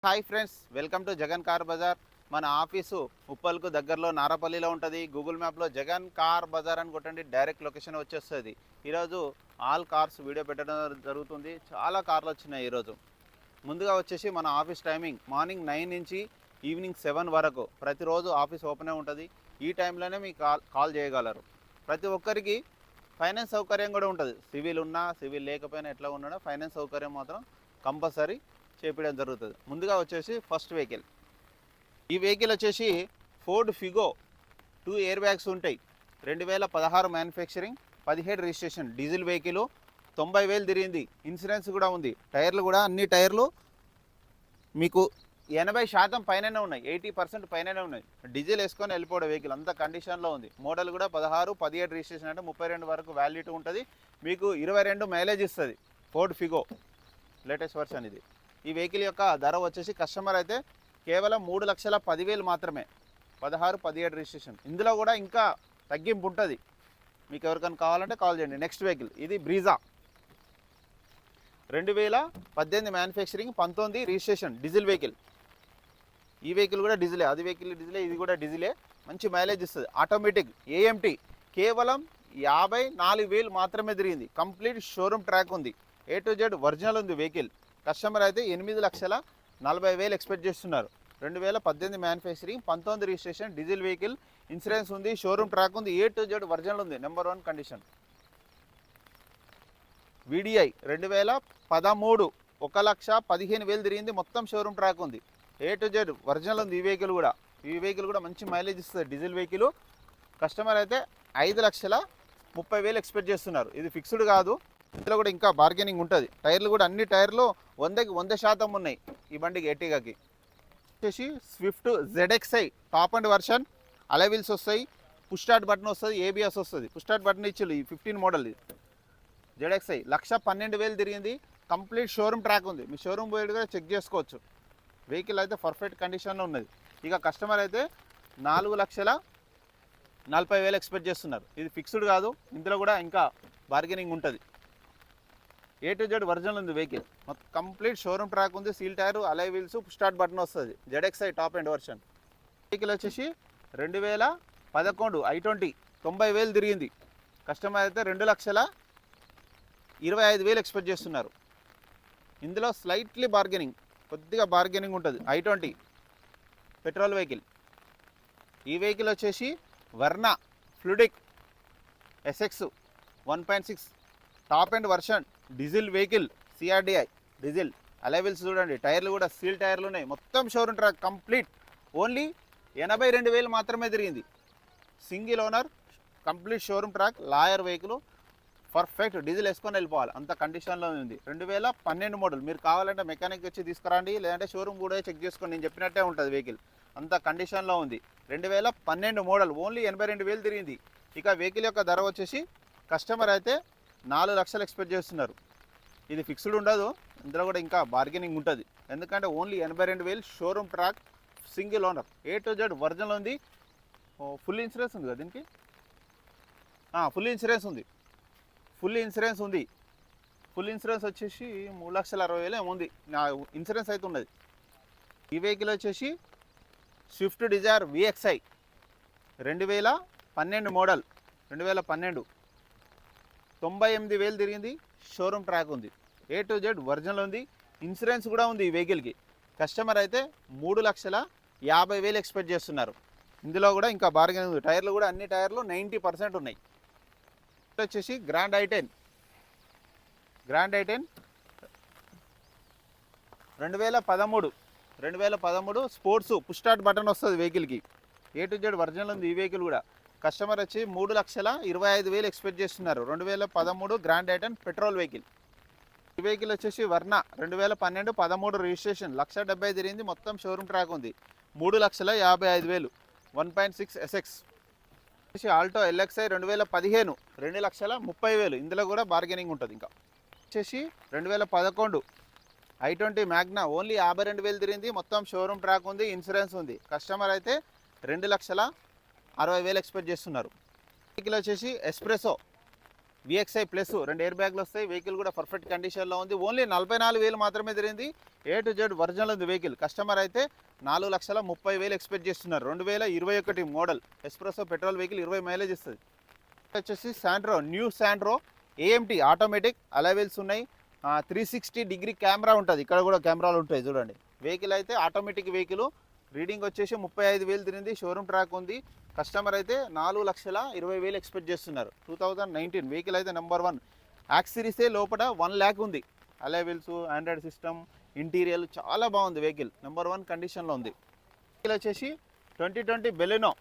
Hi friends, welcome to Jagan car bazaar. మన office ఉప్పల్కు దగ్గరలో నారపల్లిలో ఉంటుంది. గూగుల్ మ్యాప్లో జగన్ కార్ బజార్ అని కొట్టండి, డైరెక్ట్ లొకేషన్ వచ్చేస్తుంది. ఈరోజు ఆల్ కార్స్ వీడియో పెట్టడం జరుగుతుంది. చాలా కార్లు వచ్చినాయి ఈరోజు. ముందుగా వచ్చేసి మన ఆఫీస్ టైమింగ్ మార్నింగ్ 9 నుంచి ఈవినింగ్ 7 వరకు ప్రతిరోజు ఆఫీస్ ఓపెనే ఉంటుంది. ఈ టైంలోనే మీకు కాల్ చేయగలరు. ప్రతి ఒక్కరికి ఫైనాన్స్ సౌకర్యం కూడా ఉంటుంది. సివిల్ ఉన్నా సివిల్ లేకపోయినా ఎట్లా ఉన్నాడో ఫైనాన్స్ సౌకర్యం మాత్రం కంపల్సరీ చేపించడం జరుగుతుంది. ముందుగా వచ్చేసి ఫస్ట్ వెహికల్. ఈ వెహికల్ వచ్చేసి ఫోర్డ్ ఫిగో 2 ఎయిర్ బ్యాగ్స్ ఉంటాయి. 2016 మ్యానుఫ్యాక్చరింగ్, 17 రిజిస్ట్రేషన్, డీజిల్ వెహికల్. 90,000 తిరిగింది. ఇన్సూరెన్స్ కూడా ఉంది. టైర్లు కూడా అన్ని టైర్లు మీకు 80% పైననే ఉన్నాయి, 80% పైననే ఉన్నాయి. డీజిల్ వేసుకొని వెళ్ళిపోవడం వెహికల్ అంత కండిషన్లో ఉంది. మోడల్ కూడా 16, 17 రిజిస్ట్రేషన్ అంటే 32 వరకు వ్యాలిడిటీ ఉంటుంది. మీకు 22 మైలేజ్ ఇస్తుంది. ఫోర్డ్ ఫిగో లేటెస్ట్ వర్షన్ ఇది. ఈ వెహికల్ యొక్క ధర వచ్చేసి కస్టమర్ అయితే కేవలం 3,10,000 మాత్రమే. 16, 17 రిజిస్ట్రేషన్. ఇందులో కూడా ఇంకా తగ్గింపు ఉంటుంది. మీకు ఎవరికైనా కావాలంటే కాల్ చేయండి. నెక్స్ట్ వెహికల్ ఇది Brezza. 2018 manufacturing, 19 registration, diesel vehicle. ఈ వెహికల్ కూడా డీజిలే, అది వెహికల్ డీజిలే, ఇది కూడా డీజిలే. మంచి మైలేజ్ ఇస్తుంది. Automatic AMT. కేవలం 54,000 మాత్రమే తిరిగింది. కంప్లీట్ షోరూమ్ ట్రాక్ ఉంది. A to Z ఒరిజినల్ ఉంది వెహికల్. కస్టమర్ అయితే 8,40,000 ఎక్స్పెక్ట్ చేస్తున్నారు. 2018 manufacturing, 19 registration, diesel vehicle. Insurance ఉంది, షోరూమ్ ట్రాక్ ఉంది, A to Z ఒరిజినల్ ఉంది, నెంబర్ 1 కండిషన్. VDI 2013, 1,15,000 తిరిగింది. మొత్తం షోరూమ్ ట్రాక్ ఉంది. A to Z ఒరిజినల్ ఉంది. ఈ వెహికల్ కూడా మంచి మైలేజ్ ఇస్తుంది. Diesel vehicle. కస్టమర్ అయితే 5,30,000 ఎక్స్పెక్ట్ చేస్తున్నారు. ఇది ఫిక్స్డ్ కాదు, ఇందులో కూడా ఇంకా బార్గెనింగ్ ఉంటుంది. టైర్లు కూడా అన్ని టైర్లు 100కి 100% ఉన్నాయి ఈ బండికి. ఎర్టిగాకి వచ్చేసి Swift ZXi top end version. Alloy wheels వస్తాయి, పుష్ స్టార్ట్ బటన్ వస్తుంది, ABS వస్తుంది. పుష్ స్టార్ట్ బటన్ ఇచ్చి 15 మోడల్ ఇది ZXi. 1,12,000 తిరిగింది. కంప్లీట్ షోరూమ్ ట్రాక్ ఉంది. మీ షోరూమ్ పోయి కూడా చెక్ చేసుకోవచ్చు. వెహికల్ అయితే పర్ఫెక్ట్ కండిషన్లో ఉన్నది. ఇక కస్టమర్ అయితే 4,40,000 ఎక్స్పెక్ట్ చేస్తున్నారు. ఇది ఫిక్స్డ్ కాదు, ఇందులో కూడా ఇంకా బార్గెనింగ్ ఉంటుంది. A to Z ఒరిజినల్ ఉంది వెహికల్. మొత్తం కంప్లీట్ షోరూమ్ ట్రాక్ ఉంది. Seal tyre, alloy wheels, start button వస్తుంది. ZXi top end version. Vehicle వచ్చేసి 2011 i20, 90,000 తిరిగింది. కస్టమర్ అయితే 2,25,000 ఎక్స్పెక్ట్ చేస్తున్నారు. ఇందులో స్లైట్లీ బార్గెనింగ్, కొద్దిగా బార్గెనింగ్ ఉంటుంది. i20 petrol vehicle. ఈ వెహికల్ వచ్చేసి Verna fluidic SX 1.6 top end version, diesel vehicle, CRDI diesel. Alloy wheels చూడండి, టైర్లు కూడా సీల్ టైర్లు ఉన్నాయి. మొత్తం షోరూమ్ ట్రాక్ కంప్లీట్. ఓన్లీ 82,000 మాత్రమే తిరిగింది. Single owner, complete showroom track, lawyer vehicle. Perfect diesel వేసుకొని వెళ్ళిపోవాలి, అంత కండిషన్లో ఉంది. 2012 మోడల్. మీరు కావాలంటే మెకానిక్ వచ్చి తీసుకురండి, లేదంటే షోరూమ్ కూడా చెక్ చేసుకోండి. నేను చెప్పినట్టే ఉంటుంది వెహికల్, అంత కండిషన్లో ఉంది. 2012 మోడల్. ఓన్లీ 82,000 తిరిగింది. ఇక వెహికల్ యొక్క ధర వచ్చేసి కస్టమర్ అయితే 4 లక్షలు ఎక్స్పెక్ట్ చేస్తున్నారు. ఇది ఫిక్స్డ్ ఉండదు, ఇందులో కూడా ఇంకా బార్గెనింగ్ ఉంటుంది. ఎందుకంటే only 82,000 showroom track, single owner. A to Z original ఉంది. ఫుల్ ఇన్సూరెన్స్ ఉంది కదా దీనికి. ఫుల్ ఇన్సూరెన్స్ ఉంది. ఫుల్ ఇన్సూరెన్స్ వచ్చేసి 3,60,000 ఏమో ఉంది. నా ఇన్సూరెన్స్ అయితే ఉన్నది. ఈ వెహికల్ వచ్చేసి స్విఫ్ట్ డిజైర్ VXi 2012 మోడల్. 2012, 98,000 తిరిగింది. షోరూమ్ ట్రాక్ ఉంది. A to Z ఒరిజినల్ ఉంది. ఇన్సూరెన్స్ కూడా ఉంది ఈ వెహికల్కి. కస్టమర్ అయితే 3,50,000 ఎక్స్పెక్ట్ చేస్తున్నారు. ఇందులో కూడా ఇంకా బార్గెనింగ్ ఉంది. టైర్లు కూడా అన్ని టైర్లు 90% ఉన్నాయి. వచ్చేసి grand i10 2013 sports, push start button వస్తుంది వెహికల్కి. A to Z ఒరిజినల్ ఉంది ఈ వెహికల్ కూడా. కస్టమర్ వచ్చి 3,25,000 ఎక్స్పెక్ట్ చేస్తున్నారు. 2013 గ్రాండ్ i10 పెట్రోల్ వెహికల్. ఈ వెహికల్ వచ్చేసి వర్నా 2012, 13 రిజిస్ట్రేషన్, 1,70,000 తిరిగింది. మొత్తం షోరూమ్ ట్రాక్ ఉంది. 3,55,000, 1.6 SX. వచ్చేసి ఆల్టో LXi 2015, 2,30,000. ఇందులో కూడా బార్గెనింగ్ ఉంటుంది. ఇంకా వచ్చేసి 2011 i20 మ్యాగ్నా. ఓన్లీ 52,000 తిరిగింది. మొత్తం షోరూమ్ ట్రాక్ ఉంది, ఇన్సూరెన్స్ ఉంది. కస్టమర్ అయితే 2,60,000 ఎక్స్పెక్ట్ చేస్తున్నారు. వెహికల్ వచ్చేసి ఎస్ప్రెసో విఎక్స్ఐ ప్లస్ 2 ఎయిర్ బ్యాగ్లు వస్తాయి. వెహికల్ కూడా పర్ఫెక్ట్ కండిషన్లో ఉంది. ఓన్లీ 44,000 మాత్రమే తిరిగింది. A to Z ఒరిజినల్ ఉంది వెహికల్. కస్టమర్ అయితే 4,30,000 ఎక్స్పెక్ట్ చేస్తున్నారు. 2021 model Espresso petrol vehicle, 20 mileage ఇస్తుంది. వచ్చేసి Santro, new Santro AMT automatic alloy wheels ఉన్నాయి. 360 డిగ్రీ కెమెరా ఉంటుంది. ఇక్కడ కూడా కెమెరాలు ఉంటాయి చూడండి. వెహికల్ అయితే ఆటోమేటిక్ వెహికల్. రీడింగ్ వచ్చేసి 35,000 తిరిగింది. షోరూమ్ ట్రాక్ ఉంది. కస్టమర్ అయితే 4,20,000 ఎక్స్పెక్ట్ చేస్తున్నారు. 2019 వెహికల్ అయితే నెంబర్ 1. యాక్సిరీసే లోపల 1 lakh ఉంది. అలైవెల్స్, ఆండ్రాయిడ్ సిస్టమ్, ఇంటీరియర్ చాలా బాగుంది. వెహికల్ నెంబర్ 1 కండిషన్లో ఉంది. వెహికల్ వచ్చేసి 2020 బెలెనో.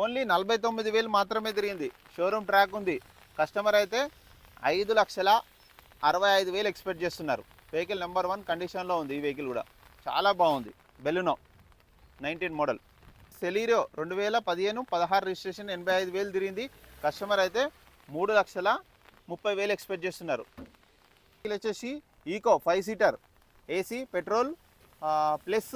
ఓన్లీ 49,000 మాత్రమే తిరిగింది. షోరూమ్ ట్రాక్ ఉంది. కస్టమర్ అయితే 5,65,000 ఎక్స్పెక్ట్ చేస్తున్నారు. వెహికల్ నెంబర్ 1 కండిషన్లో ఉంది. ఈ వెహికల్ కూడా చాలా బాగుంది. Baleno 19 model. సెలీరో 2015-16 రిజిస్ట్రేషన్, 85,000 తిరిగింది. కస్టమర్ అయితే 3,30,000 ఎక్స్పెక్ట్ చేస్తున్నారు. వెహికల్ వచ్చేసి Eeco 5 seater AC petrol plus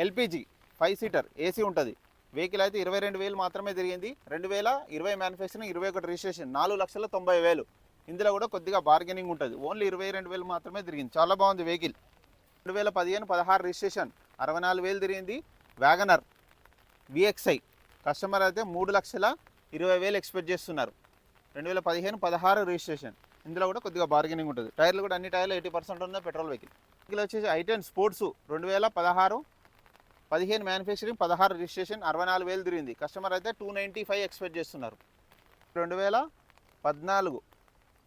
LPG 5 seater AC ఉంటుంది. వెహికల్ అయితే 22,000 మాత్రమే తిరిగింది. 2020 మ్యానుఫ్యాక్చరింగ్, 21 రిజిస్ట్రేషన్, 4,90,000. ఇందులో కూడా కొద్దిగా బార్గెనింగ్ ఉంటుంది. ఓన్లీ 22,000 మాత్రమే తిరిగింది. చాలా బాగుంది వెహికల్. 2015-16 రిజిస్ట్రేషన్, 64,000 తిరిగింది. Wagon R VXi. కస్టమర్ అయితే 3,20,000 ఎక్స్పెక్ట్ చేస్తున్నారు. 2015-16 రిజిస్ట్రేషన్. ఇందులో కూడా కొద్దిగా బార్గెనింగ్ ఉంటుంది. టైర్లు కూడా అన్ని టైర్లు 80% ఉన్నాయి. Petrol vehicle. వెహికల్ వచ్చేసి i10 స్పోర్ట్స్ 2016-15 మ్యానుఫ్యాక్చరింగ్, 16 రిజిస్ట్రేషన్, 64,000 తిరిగింది. కస్టమర్ అయితే 295 ఎక్స్పెక్ట్ చేస్తున్నారు. 2014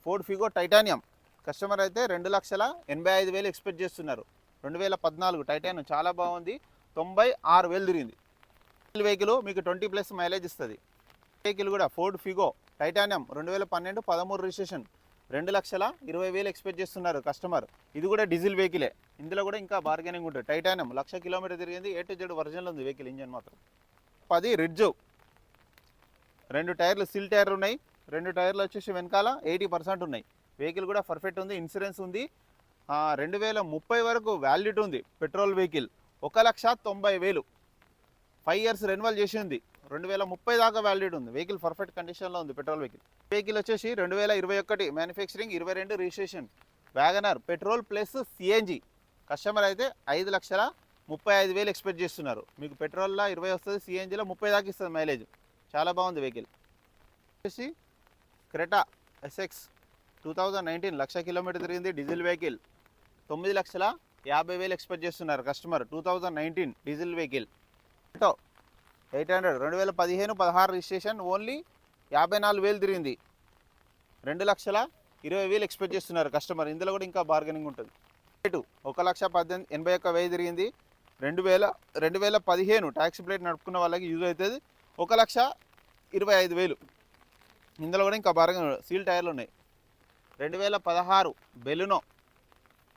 ఫోర్డ్ ఫిగో టైటానియం. కస్టమర్ అయితే 2,85,000 ఎక్స్పెక్ట్ చేస్తున్నారు. 2014 టైటానియం చాలా బాగుంది. 96,000 తిరిగింది. వెహికల్ మీకు 20+ మైలేజ్ ఇస్తుంది. వెహికల్ కూడా Ford Figo titanium 2012-13 registration, 2,20,000 expect చేస్తున్నారు కస్టమర్. ఇది కూడా డీజిల్ వెహికలే. ఇందులో కూడా ఇంకా బార్గెనింగ్ ఉంటుంది. టైటానియం 1,00,000 కిలోమీటర్ తిరిగింది. A to Z ఒరిజినల్ ఉంది వెహికల్. ఇంజన్ మాత్రం 10 రిడ్జ్. 2 టైర్లు సిల్ టైర్లు ఉన్నాయి. 2 టైర్లు వచ్చేసి వెనకాల 80% ఉన్నాయి. వెహికల్ కూడా పర్ఫెక్ట్ ఉంది. ఇన్సూరెన్స్ ఉంది. 2030 వరకు వ్యాలిడిటీ ఉంది. Petrol vehicle 1,90,000. 5 years రెన్యువల్ చేసి ఉంది. 2030 దాకా వ్యాలిడిటీ ఉంది. వెహికల్ పర్ఫెక్ట్ కండిషన్లో ఉంది. Petrol vehicle. వెహికల్ వచ్చేసి 2021 manufacturing, 22 registration, Wagon R petrol plus CNG. Customer అయితే 5,35,000 ఎక్స్పెక్ట్ చేస్తున్నారు. మీకు పెట్రోల్లో 20 వస్తుంది, సిఎన్జిలో 30 దాకా ఇస్తుంది మైలేజ్. చాలా బాగుంది వెహికల్. వచ్చేసి క్రెటా ఎస్ఎక్స్ 2019 1,00,000 కిలోమీటర్ తిరిగింది. డీజిల్ వెహికల్ 9,50,000 ఎక్స్పెక్ట్ చేస్తున్నారు customer. 2019 diesel vehicle. 800 2015-16 registration, only 54,000 తిరిగింది. 2,20,000 ఎక్స్పెక్ట్ చేస్తున్నారు కస్టమర్. ఇందులో కూడా ఇంకా బార్గెనింగ్ ఉంటుంది. 1,81,000 తిరిగింది. 2015 ట్యాక్సీ ప్లేట్ నడుపుకున్న వాళ్ళకి యూజ్ అవుతుంది. 1,25,000. ఇందులో కూడా ఇంకా బార్గెనింగ్. సీల్ టైర్లు ఉన్నాయి. 2016 బెలెనో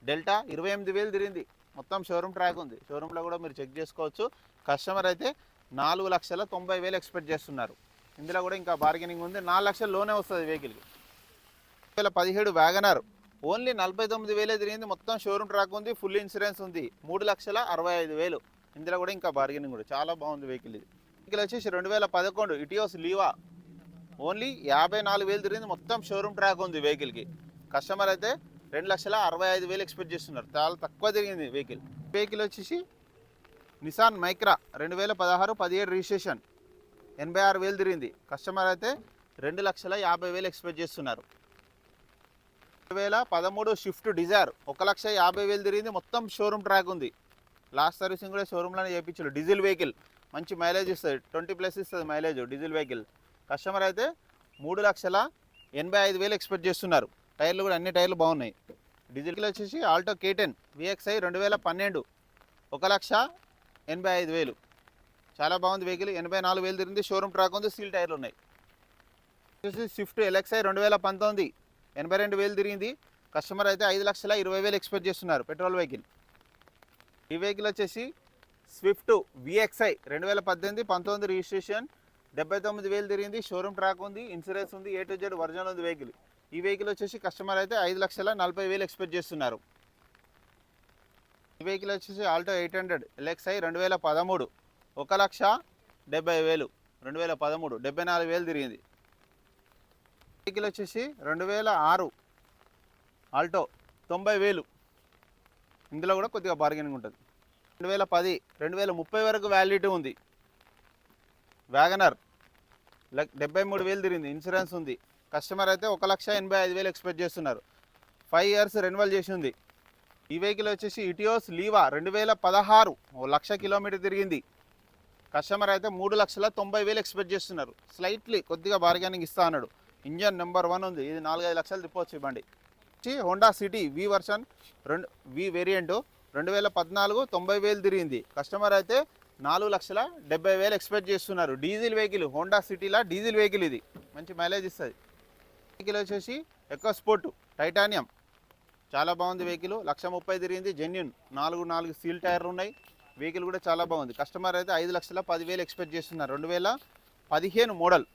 డెల్టా 28,000 తిరిగింది. మొత్తం షోరూమ్ ట్రాక్ ఉంది. షోరూంలో కూడా మీరు చెక్ చేసుకోవచ్చు. కస్టమర్ అయితే 4,90,000 ఎక్స్పెక్ట్ చేస్తున్నారు. ఇందులో కూడా ఇంకా బార్గెనింగ్ ఉంది. 4 లక్షల లోనే వస్తుంది వెహికల్కి. 2017 వ్యాగనర్ ఓన్లీ 49,000 తిరిగింది. మొత్తం షోరూమ్ ట్రాక్ ఉంది. ఫుల్ ఇన్సూరెన్స్ ఉంది. 3,65,000. ఇందులో కూడా ఇంకా బార్గెనింగ్ కూడా చాలా బాగుంది వెహికల్. ఇది వెహికల్ వచ్చేసి 2011 ఇటియోస్ లీవా. ఓన్లీ 54,000 తిరిగింది. మొత్తం షోరూమ్ ట్రాక్ ఉంది వెహికల్కి. కస్టమర్ అయితే 2,65,000 ఎక్స్పెక్ట్ చేస్తున్నారు. చాలా తక్కువ తిరిగింది వెహికల్. వెహికల్ వచ్చేసి నిసాన్ మైక్రా 2016-17 రిజిస్ట్రేషన్, 86,000 తిరిగింది. కస్టమర్ అయితే 2,50,000 ఎక్స్పెక్ట్ చేస్తున్నారు. 2013 షిఫ్ట్ డిజైర్ 1,50,000 తిరిగింది. మొత్తం షోరూమ్ ట్రాక్ ఉంది. లాస్ట్ సర్వీసింగ్ కూడా షోరూంలోనే చేయించారు. డీజిల్ వెహికల్ మంచి మైలేజ్ ఇస్తుంది. 20+ ఇస్తుంది మైలేజ్ డీజిల్ వెహికల్. కస్టమర్ అయితే 3,85,000 ఎక్స్పెక్ట్ చేస్తున్నారు. టైర్లు కూడా అన్ని టైర్లు బాగున్నాయి. డీజిల్ వచ్చేసి ఆల్టో K10 VXI 2012 1,85,000. చాలా బాగుంది వెహికల్. 84,000 తిరిగింది. షోరూమ్ ట్రాక్ ఉంది. సీల్ టైర్లు ఉన్నాయి. వచ్చేసి స్విఫ్ట్ LXI 2019 82,000 తిరిగింది. కస్టమర్ అయితే 5,20,000 ఎక్స్పెక్ట్ చేస్తున్నారు. Petrol vehicle. ఈ వెహికల్ వచ్చేసి స్విఫ్ట్ VXI 2018-19 రిజిస్ట్రేషన్, 79,000 తిరిగింది. షోరూమ్ ట్రాక్ ఉంది. ఇన్సూరెన్స్ ఉంది. A to Z ఒరిజినల్ ఉంది వెహికల్. ఈ వెహికల్ వచ్చేసి కస్టమర్ అయితే 5,40,000 ఎక్స్పెక్ట్ చేస్తున్నారు. ఈ వెహికల్ వచ్చేసి ఆల్టో 800 LXI 2013 1,70,000. 2013 74,000 తిరిగింది. వెహికల్ వచ్చేసి 2006 ఆల్టో 90,000. ఇందులో కూడా కొద్దిగా బార్గెనింగ్ ఉంటుంది. 2010 2030 వరకు వ్యాలిడిటీ ఉంది. వ్యాగనర్ 73,000 తిరిగింది. ఇన్సూరెన్స్ ఉంది. కస్టమర్ అయితే 1,85,000 ఎక్స్పెక్ట్ చేస్తున్నారు. 5 ఇయర్స్ రెన్యువల్ చేసి ఉంది. ఈ వెహికల్ వచ్చేసి ఇటియోస్ లీవా 2016 1,00,000 కిలోమీటర్ తిరిగింది. కస్టమర్ అయితే 3,90,000 ఎక్స్పెక్ట్ చేస్తున్నారు. స్లైట్లీ కొద్దిగా బార్గెనింగ్ ఇస్తా అన్నాడు. ఇంజన్ నెంబర్ 1 ఉంది. ఇది 4-5 లక్షలు తిప్పవచ్చు. బండి Honda City V version V variant 2014 90,000 తిరిగింది. కస్టమర్ అయితే 4,70,000 ఎక్స్పెక్ట్ చేస్తున్నారు. డీజిల్ వెహికల్, హోండా సిటీలా డీజిల్ వెహికల్. ఇది మంచి మైలేజ్ ఇస్తుంది. వెహికల్ వచ్చేసి ఎకో స్పోర్ట్ టైటానియం, చాలా బాగుంది వెహికల్. 1,30,000 తిరిగింది. జెన్యున్ 4 సీల్ టైర్లు ఉన్నాయి. వెహికల్ కూడా చాలా బాగుంది. కస్టమర్ అయితే 5,10,000 ఎక్స్పెక్ట్ చేస్తున్నారు. 2015 మోడల్,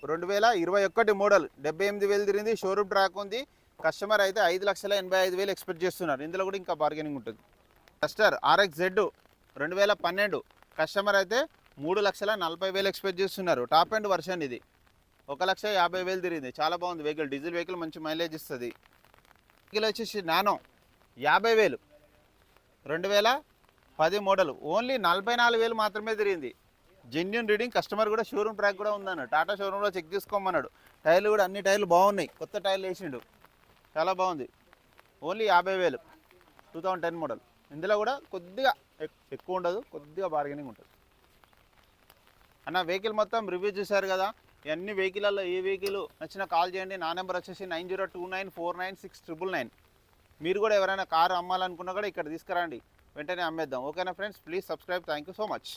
2021 మోడల్, 78,000 తిరిగింది. షోరూమ్ ట్రాక్ ఉంది. కస్టమర్ అయితే 5,85,000 ఎక్స్పెక్ట్ చేస్తున్నారు. ఇందులో కూడా ఇంకా బార్గెనింగ్ ఉంటుంది. డస్టర్ RXZ 2012, కస్టమర్ అయితే 3,40,000 ఎక్స్పెక్ట్ చేస్తున్నారు. టాప్ ఎండ్ వర్షన్ ఇది. 1,50,000 తిరిగింది. చాలా బాగుంది వెహికల్. డీజిల్ వెహికల్ మంచి మైలేజ్ ఇస్తుంది. వెహికల్ వచ్చేసి నానో 50,000, 2010 మోడల్, ఓన్లీ 44,000 మాత్రమే తిరిగింది. Genuine reading. కస్టమర్ కూడా షోరూమ్ ట్రాక్ కూడా ఉందన్నాడు. టాటా షోరూంలో చెక్ చేసుకోమన్నాడు. టైర్లు కూడా అన్ని టైర్లు బాగున్నాయి. కొత్త టైర్లు వేసిండు. చాలా బాగుంది. Only 50,000, 2010 model. ఇందులో కూడా కొద్దిగా ఎక్కువ ఉండదు, కొద్దిగా బార్గెనింగ్ ఉంటుంది. అన్న వెహికల్ మొత్తం రివ్యూ చూశారు కదా. ఇవన్నీ వెహికల్లో ఏ వెహికల్ నచ్చినా కాల్ చేయండి. నా నెంబర్ వచ్చేసి 9029496999. మీరు కూడా ఎవరైనా కారు అమ్మాలనుకున్నా కూడా ఇక్కడ తీసుకురండి, వెంటనే అమ్మేద్దాం. ఓకేనా friends, please subscribe. Thank you so much.